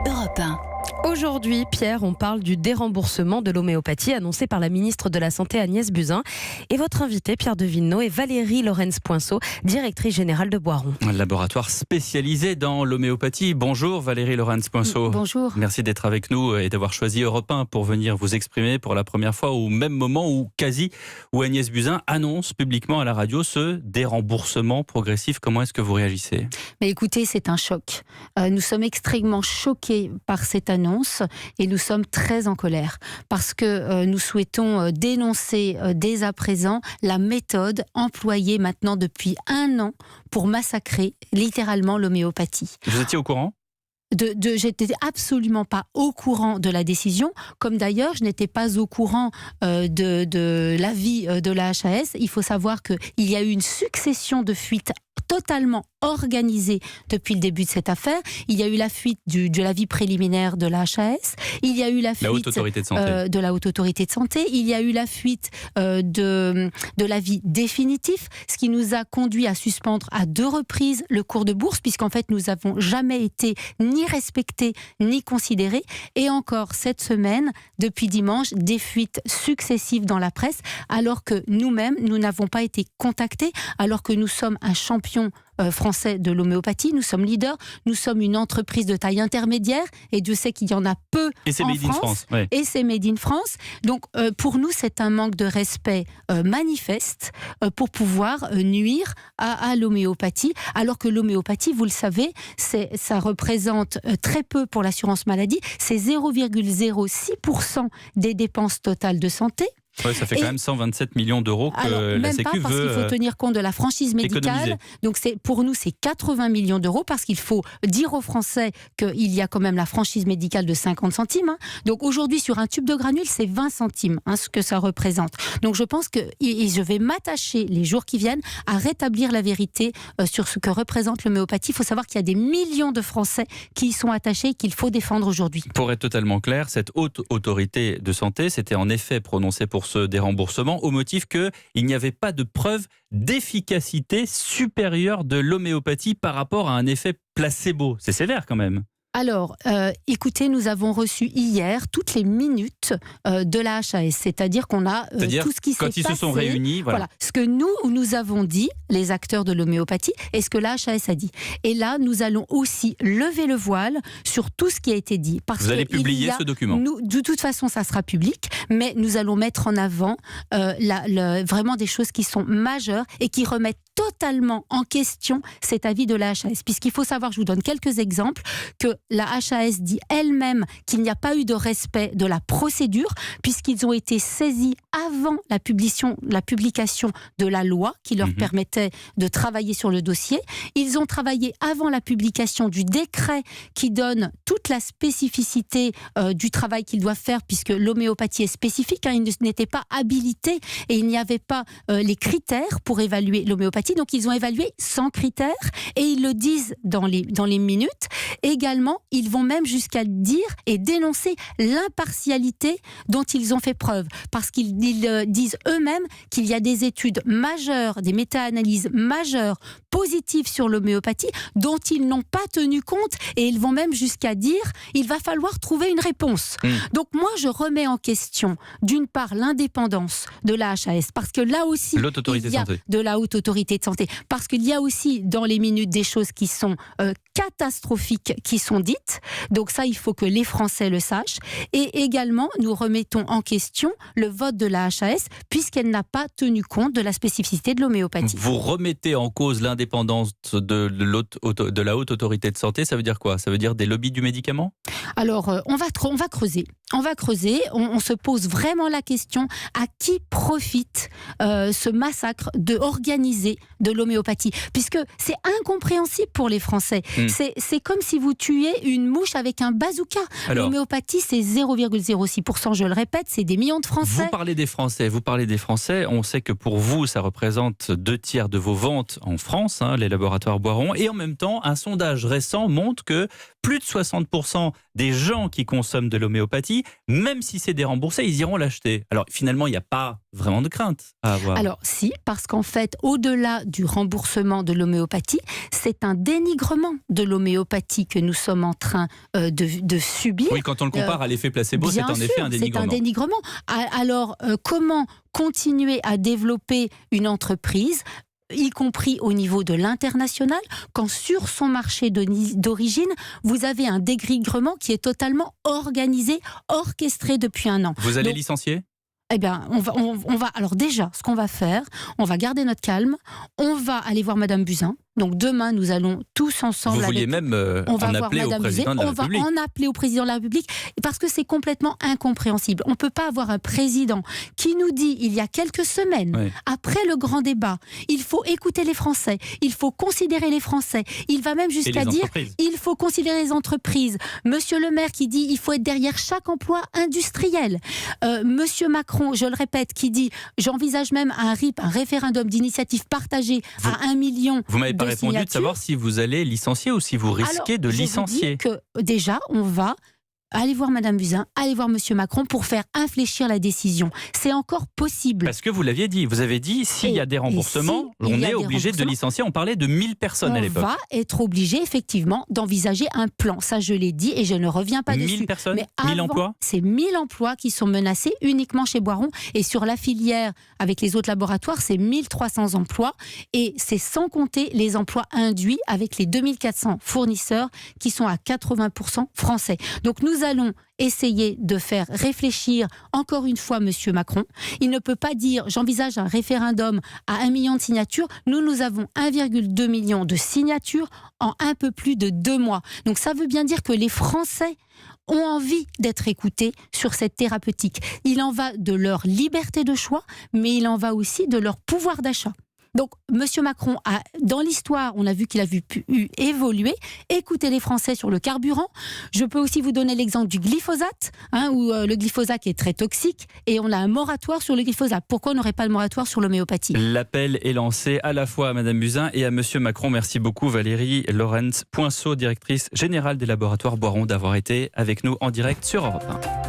Europe 1. Aujourd'hui, Pierre, on parle du déremboursement de l'homéopathie annoncé par la ministre de la Santé Agnès Buzyn. Et votre invité, Pierre Devinot, est Valérie Lorenz-Poinceau, directrice générale de Boiron. Un laboratoire spécialisé dans l'homéopathie. Bonjour Valérie Lorenz-Poinceau. Bonjour. Merci d'être avec nous et d'avoir choisi Europe 1 pour venir vous exprimer pour la première fois au même moment où Agnès Buzyn annonce publiquement à la radio ce déremboursement progressif. Comment est-ce que vous réagissez ? Mais écoutez, c'est un choc. Nous sommes extrêmement choqués par cette annonce et nous sommes très en colère parce que nous souhaitons dénoncer dès à présent la méthode employée maintenant depuis 1 an pour massacrer littéralement l'homéopathie. Vous étiez au courant ? J'étais absolument pas au courant de la décision, comme d'ailleurs je n'étais pas au courant de l'avis de la HAS. Il faut savoir qu'il y a eu une succession de fuites totalement organisée depuis le début de cette affaire. Il y a eu la fuite de l'avis préliminaire de la HAS, il y a eu la fuite de la Haute Autorité de Santé, il y a eu la fuite de l'avis définitif, ce qui nous a conduit à suspendre à 2 reprises le cours de bourse, puisqu'en fait nous n'avons jamais été ni respectés ni considérés. Et encore cette semaine, depuis dimanche, des fuites successives dans la presse, alors que nous-mêmes, nous n'avons pas été contactés, alors que nous sommes un champion français de l'homéopathie, nous sommes leaders, nous sommes une entreprise de taille intermédiaire et Dieu sait qu'il y en a peu et c'est en made France, in France, ouais. Et c'est made in France. Donc pour nous c'est un manque de respect manifeste pour pouvoir nuire à l'homéopathie, alors que l'homéopathie, vous le savez, ça représente très peu pour l'assurance maladie, c'est 0,06% des dépenses totales de santé. Ouais, ça fait quand même 127 millions d'euros que la Sécu veut parce qu'il faut tenir compte de la franchise médicale. Économiser. Donc pour nous, c'est 80 millions d'euros parce qu'il faut dire aux Français qu'il y a quand même la franchise médicale de 50 centimes. Donc aujourd'hui, sur un tube de granules, c'est 20 centimes ce que ça représente. Donc je pense que je vais m'attacher les jours qui viennent à rétablir la vérité sur ce que représente l'homéopathie. Il faut savoir qu'il y a des millions de Français qui y sont attachés et qu'il faut défendre aujourd'hui. Pour être totalement clair, cette haute autorité de santé s'était en effet prononcée pour ce déremboursement au motif qu'il n'y avait pas de preuve d'efficacité supérieure de l'homéopathie par rapport à un effet placebo. C'est sévère quand même. Alors, écoutez, nous avons reçu hier toutes les minutes de la HAS, c'est-à-dire qu'on a tout ce qui s'est passé. Quand ils se sont réunis, voilà. Ce que nous avons dit, les acteurs de l'homéopathie, et ce que la HAS a dit. Et là, nous allons aussi lever le voile sur tout ce qui a été dit. Vous allez publier ce document. De toute façon, ça sera public, mais nous allons mettre en avant vraiment des choses qui sont majeures et qui remettent totalement en question cet avis de la HAS. Puisqu'il faut savoir, je vous donne quelques exemples, que la HAS dit elle-même qu'il n'y a pas eu de respect de la procédure, puisqu'ils ont été saisis avant la publication de la loi qui leur permettait de travailler sur le dossier. Ils ont travaillé avant la publication du décret qui donne toute la spécificité du travail qu'ils doivent faire, puisque l'homéopathie est spécifique, ils n'étaient pas habilités et il n'y avait pas les critères pour évaluer l'homéopathie. Donc ils ont évalué sans critères et ils le disent dans les minutes. Également, ils vont même jusqu'à dire et dénoncer l'impartialité dont ils ont fait preuve, parce qu'ils disent eux-mêmes qu'il y a des études majeures, des méta-analyses majeures positives sur l'homéopathie dont ils n'ont pas tenu compte, et ils vont même jusqu'à dire il va falloir trouver une réponse. Donc moi je remets en question d'une part l'indépendance de la HAS, parce que là aussi il y a de la haute autorité de santé, parce qu'il y a aussi dans les minutes des choses qui sont catastrophiques qui sont dites. Donc ça, il faut que les Français le sachent. Et également, nous remettons en question le vote de la HAS, puisqu'elle n'a pas tenu compte de la spécificité de l'homéopathie. Vous remettez en cause l'indépendance de la haute autorité de santé, ça veut dire quoi ? Ça veut dire des lobbies du médicament ? Alors, on va creuser. On se pose vraiment la question, à qui profite ce massacre organisé de l'homéopathie ? Puisque c'est incompréhensible pour les Français. C'est comme si vous tuiez une mouche avec un bazooka. L'homéopathie, c'est 0,06%, je le répète, c'est des millions de Français. Vous parlez des Français. On sait que pour vous, ça représente 2/3 de vos ventes en France, les laboratoires Boiron. Et en même temps, un sondage récent montre que plus de 60% des gens qui consomment de l'homéopathie, même si c'est déremboursé, ils iront l'acheter. Alors finalement, il n'y a pas vraiment de crainte à avoir. Alors si, parce qu'en fait, au-delà du remboursement de l'homéopathie, c'est un dénigrement de l'homéopathie que nous sommes en train de subir. Oui, quand on le compare à l'effet placebo, c'est en effet un dénigrement. C'est un dénigrement. Alors, comment continuer à développer une entreprise, y compris au niveau de l'international, quand sur son marché d'origine, vous avez un dénigrement qui est totalement organisé, orchestré depuis un an. Vous allez licencier ? Eh bien, on va. Alors déjà, ce qu'on va faire, on va garder notre calme. On va aller voir Madame Buzyn. Donc demain, nous allons tous ensemble. Vous vouliez même en appeler au président de la République. On va en appeler au président de la République parce que c'est complètement incompréhensible. On ne peut pas avoir un président qui nous dit il y a quelques semaines, après le grand débat, il faut écouter les Français, il faut considérer les Français. Il va même jusqu'à dire il faut considérer les entreprises. Monsieur le maire qui dit il faut être derrière chaque emploi industriel. Monsieur Macron, je le répète, qui dit j'envisage même un RIP, un référendum d'initiative partagée à 1 million. Vous m'avez pas répondu de savoir si vous allez licencier ou si vous risquez de licencier. Je vous dis que déjà, on va aller voir Madame Buzyn, aller voir Monsieur Macron pour faire infléchir la décision. C'est encore possible. Parce que vous l'aviez dit. Vous avez dit, s'il y a des remboursements, on est obligé de licencier. On parlait de 1000 personnes à l'époque. On va être obligé, effectivement, d'envisager un plan. Ça, je l'ai dit et je ne reviens pas dessus. 1000 personnes, mais 1000 emplois. C'est 1000 emplois qui sont menacés uniquement chez Boiron. Et sur la filière, avec les autres laboratoires, c'est 1300 emplois. Et c'est sans compter les emplois induits avec les 2400 fournisseurs qui sont à 80% français. Donc nous allons essayer de faire réfléchir encore une fois Monsieur Macron. Il ne peut pas dire j'envisage un référendum à 1 million de signatures. Nous avons 1,2 million de signatures en un peu plus de 2 mois. Donc ça veut bien dire que les Français ont envie d'être écoutés sur cette thérapeutique. Il en va de leur liberté de choix, mais il en va aussi de leur pouvoir d'achat. Donc, Monsieur Macron, dans l'histoire, on a vu qu'il a pu évoluer, écouter les Français sur le carburant. Je peux aussi vous donner l'exemple du glyphosate, où le glyphosate est très toxique, et on a un moratoire sur le glyphosate. Pourquoi on n'aurait pas le moratoire sur l'homéopathie ? L'appel est lancé à la fois à Madame Buzyn et à Monsieur Macron. Merci beaucoup Valérie Lorentz-Poinceau, directrice générale des laboratoires Boiron, d'avoir été avec nous en direct sur Europe 1.